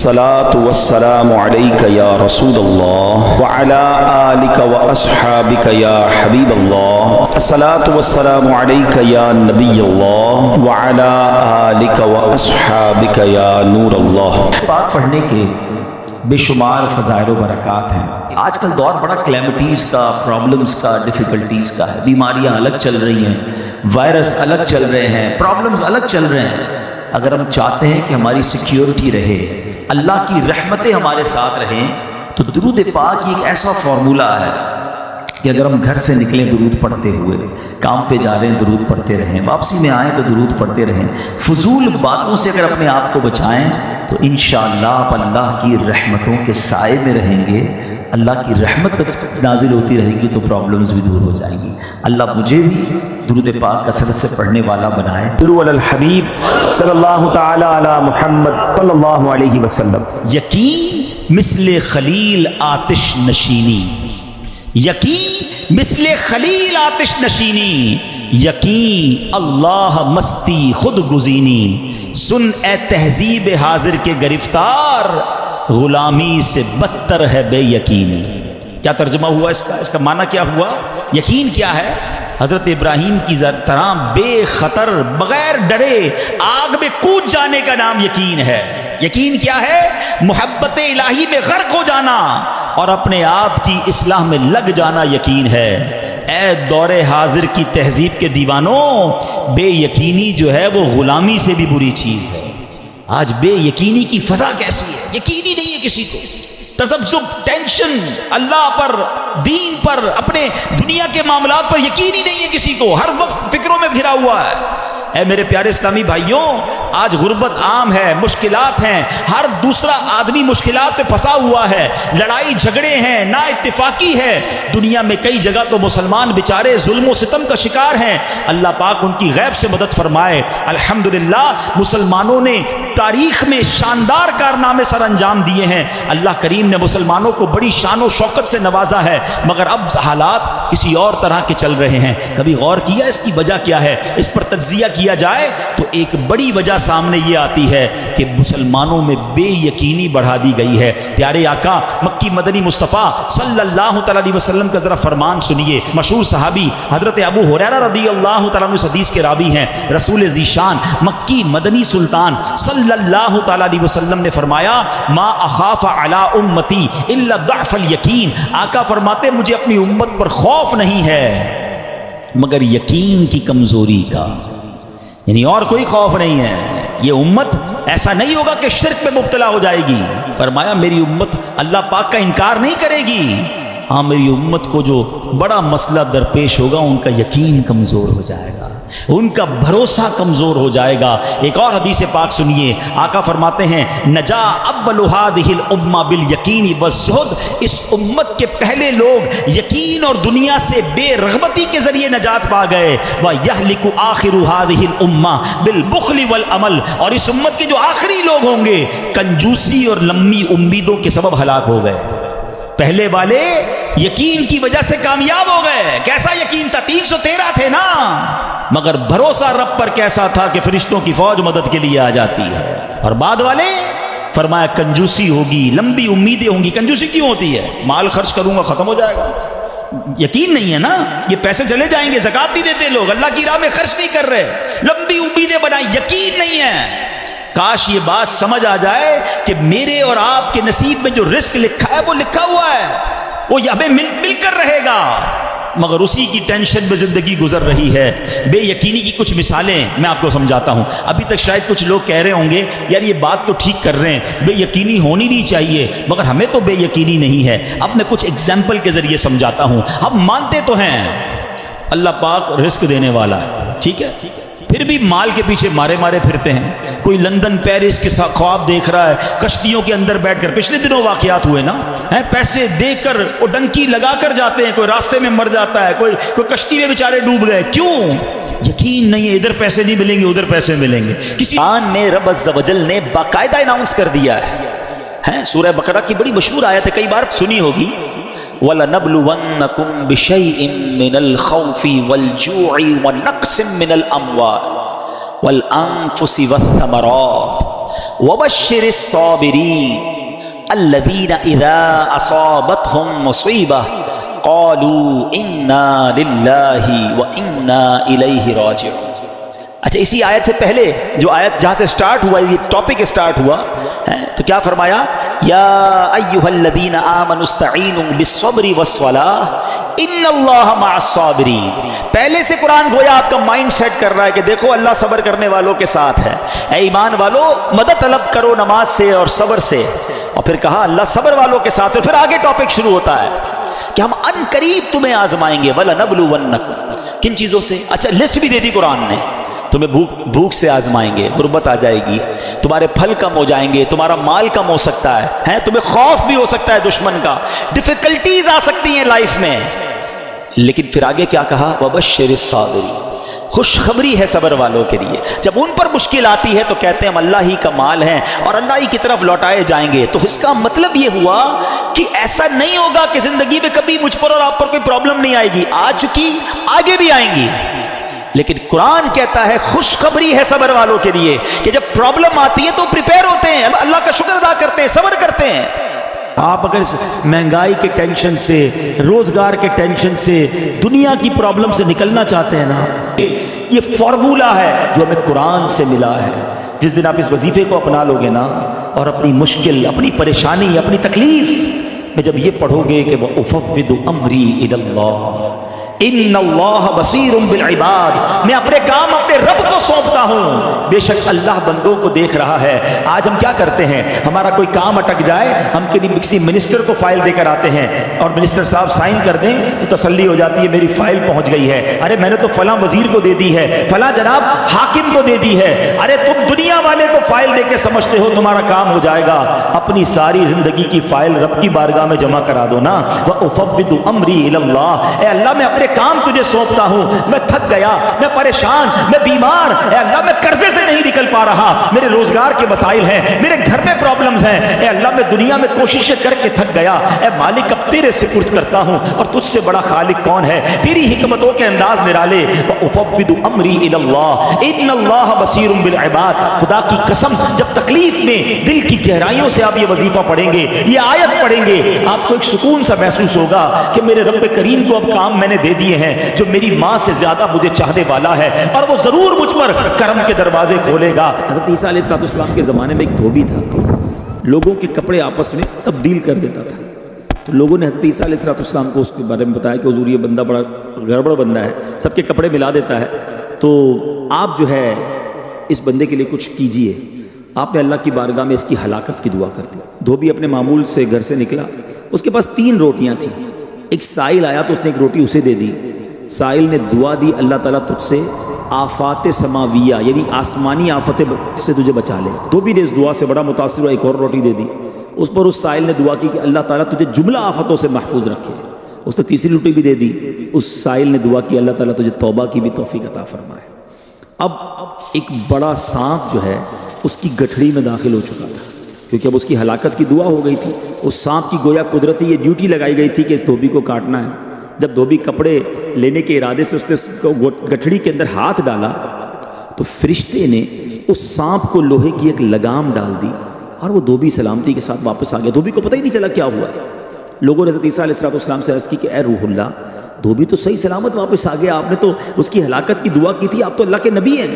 الصلاة والسلام عليك يا رسول الله وعلى آلك وأصحابك يا حبيب الله. الصلاة والسلام عليك يا نبي الله وعلى آلك وأصحابك يا نور الله. پاک پڑھنے کے بے شمار فضائل و برکات ہیں. آج کل دور بڑا کلیمٹیز کا، پرابلمز کا، ڈیفیکلٹیز کا ہے. بیماریاں الگ چل رہی ہیں، وائرس الگ چل رہے ہیں، پرابلمز الگ چل رہے ہیں. اگر ہم چاہتے ہیں کہ ہماری سیکیورٹی رہے، اللہ کی رحمتیں ہمارے ساتھ رہیں، تو درود پاک ایک ایسا فارمولہ ہے کہ اگر ہم گھر سے نکلیں درود پڑھتے ہوئے، کام پہ جا رہے ہیں درود پڑھتے رہیں، واپسی میں آئیں تو درود پڑھتے رہیں، فضول باتوں سے اگر اپنے آپ کو بچائیں تو انشاءاللہ آپ اللہ کی رحمتوں کے سائے میں رہیں گے. اللہ کی رحمت نازل ہوتی رہے گی تو پرابلمز بھی دور ہو جائیں گی. اللہ مجھے بھی درود پاک کثرت سے پڑھنے والا بنائے. صلو علی الحبیب صلی اللہ تعالی علی محمد صلی اللہ علیہ وسلم. یقین مثل خلیل آتش نشینی، یقین مثل خلیل آتش نشینی، یقین اللہ مستی خود گزینی. سن اے تہذیب حاضر کے گرفتار، غلامی سے بدتر ہے بے یقینی. کیا ترجمہ ہوا اس کا معنی کیا ہوا؟ یقین کیا ہے؟ حضرت ابراہیم کی طرح بے خطر بغیر ڈرے آگ میں کود جانے کا نام یقین ہے. یقین کیا ہے؟ محبت الہی میں غرق ہو جانا اور اپنے آپ کی اصلاح میں لگ جانا یقین ہے. اے دور حاضر کی تہذیب کے دیوانوں، بے یقینی جو ہے وہ غلامی سے بھی بری چیز ہے. آج بے یقینی کی فضا کیسی ہے؟ یقین ہی نہیں ہے کسی کو. تذبذب، ٹینشن، اللہ پر، دین پر، اپنے دنیا کے معاملات پر یقین ہی نہیں ہے کسی کو. ہر وقت فکروں میں گھرا ہوا ہے. اے میرے پیارے اسلامی بھائیوں، آج غربت عام ہے، مشکلات ہیں، ہر دوسرا آدمی مشکلات پہ پھنسا ہوا ہے، لڑائی جھگڑے ہیں، نا اتفاقی ہے. دنیا میں کئی جگہ تو مسلمان بیچارے ظلم و ستم کا شکار ہیں. اللہ پاک ان کی غیب سے مدد فرمائے. الحمدللہ مسلمانوں نے تاریخ میں شاندار کارنامے سر انجام دیے ہیں. اللہ کریم نے مسلمانوں کو بڑی شان و شوکت سے نوازا ہے، مگر اب حالات کسی اور طرح کے چل رہے ہیں. کبھی غور کیا اس کی وجہ کیا ہے؟ اس پر تجزیہ کیا جائے تو ایک بڑی وجہ سامنے یہ آتی ہے کہ مسلمانوں میں بے یقینی بڑھا دی گئی ہے. پیارے آقا مکی مدنی مصطفیٰ صلی اللہ تعالی علیہ وسلم کا ذرا فرمان سنیے. مشہور صحابی حضرت ابو ہریرہ رضی اللہ تعالیٰ عنہ حدیث کے راوی ہیں. رسول ذیشان مکی مدنی سلطان صلی اللہ تعالی علیہ وسلم نے فرمایا، ما اخاف علی امتی الا ضعف الیقین. آقا فرماتے مجھے اپنی امت پر خوف نہیں ہے مگر یقین کی کمزوری کا، یعنی اور کوئی خوف نہیں ہے. یہ امت ایسا نہیں ہوگا کہ شرک میں مبتلا ہو جائے گی. فرمایا میری امت اللہ پاک کا انکار نہیں کرے گی، ہاں میری امت کو جو بڑا مسئلہ درپیش ہوگا ان کا یقین کمزور ہو جائے گا، ان کا بھروسہ کمزور ہو جائے گا. ایک اور حدیث پاک سنیے. آقا فرماتے ہیں، نجا اول هذه الامه بالیقین والزہد. اس امت کے پہلے لوگ یقین اور دنیا سے بے رغبتی کے ذریعے نجات پا گئے. وَيَهْلِكُ آخِرُ هذه الامه بالبخل والعمل. اور اس امت کے جو آخری لوگ ہوں گے کنجوسی اور لمبی امیدوں کے سبب ہلاک ہو گئے. پہلے والے یقین کی وجہ سے کامیاب ہو گئے. کیسا یقین تھا؟ 313 تھے نا، مگر بھروسہ رب پر کیسا تھا کہ فرشتوں کی فوج مدد کے لیے آ جاتی ہے. اور بعد والے فرمایا کنجوسی ہوگی، لمبی امیدیں ہوں گی. کنجوسی کیوں ہوتی ہے؟ مال خرچ کروں گا ختم ہو جائے گا. یقین نہیں ہے نا، یہ پیسے چلے جائیں گے. زکوٰۃ نہیں دیتے لوگ، اللہ کی راہ میں خرچ نہیں کر رہے، لمبی امیدیں بنائیں. یقین نہیں ہے. کاش یہ بات سمجھ آ جائے کہ میرے اور آپ کے نصیب میں جو رزق لکھا ہے وہ لکھا ہوا ہے، وہ ہمیں مل کر رہے گا، مگر اسی کی ٹینشن میں زندگی گزر رہی ہے. بے یقینی کی کچھ مثالیں میں آپ کو سمجھاتا ہوں. ابھی تک شاید کچھ لوگ کہہ رہے ہوں گے یار یہ بات تو ٹھیک کر رہے ہیں، بے یقینی ہونی نہیں چاہیے، مگر ہمیں تو بے یقینی نہیں ہے. اب میں کچھ ایگزامپل کے ذریعے سمجھاتا ہوں. ہم مانتے تو ہیں اللہ پاک رزق دینے والا ہے، ٹھیک ہے، پھر بھی مال کے پیچھے مارے پھرتے ہیں. کوئی لندن پیرس کے ساتھ خواب دیکھ رہا ہے، کشتیوں کے اندر بیٹھ کر. پچھلے دنوں واقعات ہوئے نا، پیسے دے کر وہ ڈنکی لگا کر جاتے ہیں، کوئی راستے میں مر جاتا ہے، کوئی کشتی میں بیچارے ڈوب گئے. کیوں؟ یقین نہیں ہے ادھر پیسے نہیں ملیں گے ادھر پیسے ملیں گے. کسی قرآن میں رب عز و جل نے باقاعدہ اناؤنس کر دیا ہے. سورہ بقرہ کی بڑی مشہور آیت ہے، کئی بار سنی ہوگی. وَلَنَبْلُوَنَّكُمْ بِشَيْءٍ مِّنَ الْخَوْفِ وَالْجُوعِ وَنَقْصٍ مِّنَ الْأَمْوَالِ وَالْأَنفُسِ وَالثَّمَرَاتِ وبشر الصابرین الذین اذا اصابتهم مصیبہ قالوا انا للہ وانا الیہ راجعون۔ اچھا، اسی آیت سے پہلے جو آیت جہاں سے سٹارٹ ہوا، یہ ٹاپک سٹارٹ ہوا تو کیا فرمایا؟ یا ایھا الذین آمنوا استعینوا بالصبر والصلاۃ ان اللہ مع الصابرین۔ پہلے سے قرآن گویا آپ کا مائنڈ سیٹ کر رہا ہے کہ دیکھو اللہ صبر کرنے والوں کے ساتھ ہے، اے ایمان والو مدد طلب کرو نماز سے اور صبر سے، اور پھر کہا اللہ صبر والوں کے ساتھ، اور پھر آگے ٹاپک شروع ہوتا ہے کہ ہم ان قریب تمہیں آزمائیں گے، وَلَنَبْلُوَنَّكُمْ، کن چیزوں سے؟ اچھا لسٹ بھی دے دی قرآن نے، تمہیں بھوک سے آزمائیں گے، غربت آ جائے گی، تمہارے پھل کم ہو جائیں گے، تمہارا مال کم ہو سکتا ہے، تمہیں خوف بھی ہو سکتا ہے دشمن کا، ڈیفیکلٹیز آ سکتی ہیں لائف میں، لیکن پھر آگے کیا کہا؟ وَبَشِّرِ الصَّابِرِينَ، خوشخبری ہے صبر والوں کے لیے، جب ان پر مشکل آتی ہے تو کہتے ہیں ہم اللہ ہی کا مال ہیں اور اللہ ہی کی طرف لوٹائے جائیں گے۔ تو اس کا مطلب یہ ہوا کہ ایسا نہیں ہوگا کہ زندگی میں کبھی مجھ پر اور آپ پر کوئی پرابلم نہیں آئے گی، آ چکی، آگے بھی آئیں گی، لیکن قرآن کہتا ہے خوشخبری ہے صبر والوں کے لیے کہ جب پرابلم آتی ہے تو پریپیئر ہوتے ہیں، اللہ کا شکر ادا کرتے ہیں، صبر کرتے ہیں۔ آپ اگر مہنگائی کے ٹینشن سے، روزگار کے ٹینشن سے، دنیا کی پرابلم سے نکلنا چاہتے ہیں نا، یہ فارمولا ہے جو ہمیں قرآن سے ملا ہے۔ جس دن آپ اس وظیفے کو اپنا لو گے نا اور اپنی مشکل، اپنی پریشانی، اپنی تکلیف میں جب یہ پڑھو گے کہ وَأُفَوِّضُ أَمْرِي إِلَى اللَّهِ ان اللہ بصیر بالعباد، میں اپنے کام اپنے رب کو سونپتا ہوں، بے شک اللہ بندوں کو دیکھ رہا ہے۔ آج ہم کیا کرتے ہیں، ہمارا کوئی کام اٹک جائے، ہم کسی منسٹر کو فائل دے کر آتے ہیں اور منسٹر صاحب سائن کر دیں تو تسلی ہو جاتی ہے میری فائل پہنچ گئی ہے، ارے میں نے تو فلاں وزیر کو دے دی ہے، فلاں جناب حاکم کو دے دی ہے، ارے تم دنیا والے کو فائل دے کے سمجھتے ہو تمہارا کام ہو جائے گا، اپنی ساری زندگی کی فائل رب کی بارگاہ میں جمع کرا دو نا۔ وَأُفَوِّضُ أَمْرِي إِلَى اللَّهِ، اے اللہ میں اپنے کام تجھے سونپتا ہوں، میں تھک گیا، میں پریشان، میں بیمار، اے اللہ میں قرضے سے نہیں نکل پا رہا، میرے روزگار کے مسائل ہیں، میرے گھر میں پرابلمز ہیں، اے اللہ میں دنیا میں کوششیں کر کے تھک گیا، اے مالک اب تیرے سپرد کرتا ہوں، اور تجھ سے بڑا خالق کون ہے، تیری حکمتوں کے انداز نرالے۔ وَأُفَوِّضُ أَمْرِي إِلَى اللَّهِ إِنَّ اللَّهَ بَصِيرٌ بِالْعِبَادِ، خدا کی قسم جب تکلیف میں دل کی گہرائیوں سے آپ یہ وظیفہ پڑھیں گے، یہ آیت پڑھیں گے، آپ کو ایک سکون سا محسوس ہوگا کہ میرے رب کریم کو اب کام میں نے دے دیے ہیں جو میری ماں سے زیادہ مجھے چاہنے والا ہے، اور وہ ضرور مجھ پر کرم کے دروازے کھولے گا۔ حضرت عیسیٰ علیہ السلام کے زمانے میں ایک دھوبی تھا، لوگوں کے کپڑے آپس میں تبدیل کر دیتا تھا، تو لوگوں نے حضرت عیسیٰ علیہ السلام کو اس کے بارے میں بتایا کہ حضور یہ بندہ بڑا گڑبڑ بندہ ہے، سب کے کپڑے ملا دیتا ہے، تو آپ جو ہے اس بندے کے لیے کچھ کیجئے۔ آپ نے اللہ کی بارگاہ میں اس کی ہلاکت کی دعا کر دی۔ دھوبی اپنے معمول سے گھر سے نکلا، اس کے پاس 3 روٹیاں تھیں، ایک سائل آیا تو اس نے ایک روٹی اسے دے دی، سائل نے دعا دی اللہ تعالیٰ تجھ سے آفات سماویہ یعنی آسمانی آفتیں سے تجھے بچا لے۔ دھوبی نے اس دعا سے بڑا متاثر ہوا، ایک اور روٹی دے دی، اس پر اس سائل نے دعا کی کہ اللہ تعالیٰ تجھے جملہ آفتوں سے محفوظ رکھے، اس نے تیسری روٹی بھی دے دی، اس سائل نے دعا کی اللہ تعالیٰ تجھے توبہ کی بھی توفیق عطا فرمائے۔ اب ایک بڑا سانپ جو ہے اس کی گٹھڑی میں داخل ہو چکا تھا، کیونکہ اب اس کی ہلاکت کی دعا ہو گئی تھی، اس سانپ کی گویا قدرتی یہ ڈیوٹی لگائی گئی تھی کہ اس دھوبی کو کاٹنا ہے۔ جب دھوبی کپڑے لینے کے ارادے سے اس نے گٹھڑی کے اندر ہاتھ ڈالا تو فرشتے نے اس سانپ کو لوہے کی ایک لگام ڈال دی اور وہ دھوبی سلامتی کے ساتھ واپس آ گیا۔ دھوبی کو پتہ ہی نہیں چلا کیا ہوا۔ لوگوں نے حضرت عیسیٰ علیہ السلام سے عرض کی کہ اے روح اللہ، دھوبی تو صحیح سلامت واپس آ گیا، آپ نے تو اس کی ہلاکت کی دعا کی تھی، آپ تو اللہ کے نبی ہیں،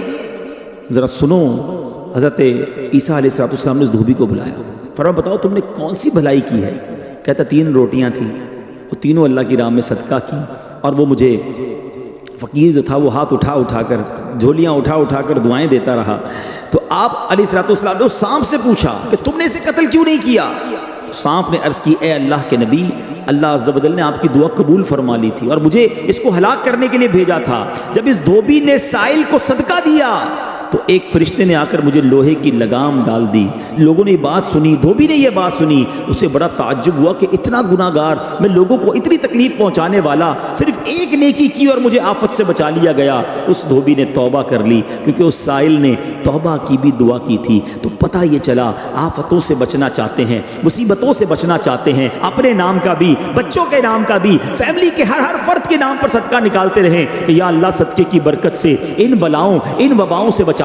ذرا سنو۔ حضرت عیسیٰ علیہ السلام نے اس دھوبی کو بلایا، فرمایا بتاؤ تم نے کون سی بھلائی کی ہے؟ کہتا 3 روٹیاں تھیں، وہ تینوں اللہ کی راہ میں صدقہ کی، اور وہ مجھے فقیر جو تھا وہ ہاتھ اٹھا کر جھولیاں اٹھا کر دعائیں دیتا رہا۔ تو آپ علیہ السلام نے اس سانپ سے پوچھا کہ تم نے اسے قتل کیوں نہیں کیا؟ تو سانپ نے عرض کی اے اللہ کے نبی، اللہ عز و جل نے آپ کی دعا قبول فرما لی تھی اور مجھے اس کو ہلاک کرنے کے لیے بھیجا تھا۔ جب اس دھوبی نے سائل کو صدقہ دیا تو ایک فرشتے نے آ کر مجھے لوہے کی لگام ڈال دی۔ لوگوں نے یہ بات سنی، دھوبی نے یہ بات سنی، اسے بڑا تعجب ہوا کہ اتنا گناہ گار میں، لوگوں کو اتنی تکلیف پہنچانے والا، صرف ایک نیکی کی اور مجھے آفت سے بچا لیا گیا۔ اس دھوبی نے توبہ کر لی کیونکہ اس سائل نے توبہ کی بھی دعا کی تھی۔ تو پتہ یہ چلا آفتوں سے بچنا چاہتے ہیں، مصیبتوں سے بچنا چاہتے ہیں، اپنے نام کا بھی، بچوں کے نام کا بھی، فیملی کے ہر فرد کے نام پر صدقہ نکالتے رہیں کہ یا اللہ صدقے کی برکت سے ان بلاؤں ان وباؤں سے بچانا۔